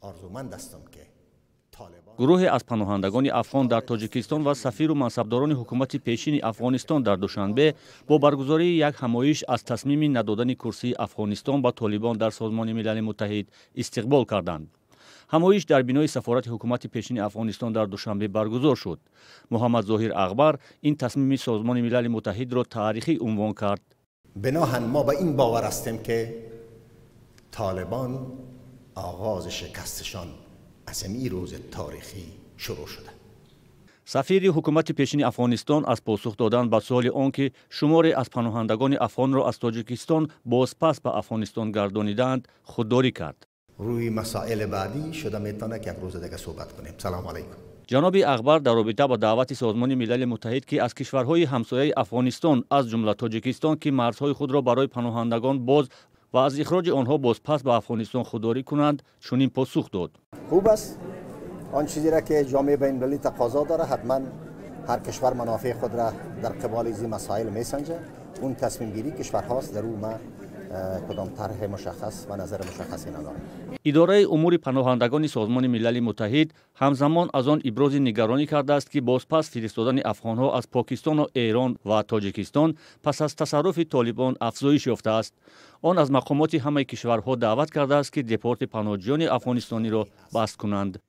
آرزومند هستم که گروهی از پناهندگان افغان در تاجیکستان و سفیر و منصبداران حکومت پیشین افغانستان در دوشنبه با برگزاری یک همایش از تصمیم ندادن کرسی افغانستان به طالبان در سازمان ملل متحد استقبال کردند. همایش در بینای سفارت حکومت پیشین افغانستان در دوشنبه برگزار شد. محمد ظاهر اغبر این تصمیم سازمان ملل متحد را تاریخی عنوان کرد. بناهن ما به این باور هستیم که طالبان آغاز شکستشان از این روز تاریخی شروع شده. سفیر حکومت پیشین افغانستان از پاسخ دادن به سوال آنکه شماری از پناهندگان افغان را از تاجیکستان بازپس به افغانستان گردانیدند خودداری کرد. روی مسائل بعدی شده میتونه که یک روز دیگه صحبت کنیم. سلام علیکم. جناب اغبر در رابطه با دعوت سازمان ملل متحد که از کشورهای همسایه افغانستان از جمله تاجیکستان که مرزهای خود را برای پناهندگان باز و از اخراج آنها بازپس به افغانستان خودداری کنند چنین پاسخ داد. خوب است. آن چیزی را که جامعه بین‌المللی تقاضا داره، حتما هر کشور منافع خود را در قبال این مسائل میسنجه. اون تصمیم گیری کشورهاست، در اون ما کدام طرح مشخص و نظر مشخصی ندارم. اداره امور پناهندگان سازمان ملل متحد همزمان از آن ابراز نگرانی کرده است که بازپس فرستادن افغانها از پاکستان و ایران و تاجیکستان پس از تصرف طالبان افزایش یافته است. آن از مقامات همه کشورها دعوت کرده است که دپورت پناهجویان افغانستانی را بسته کنند.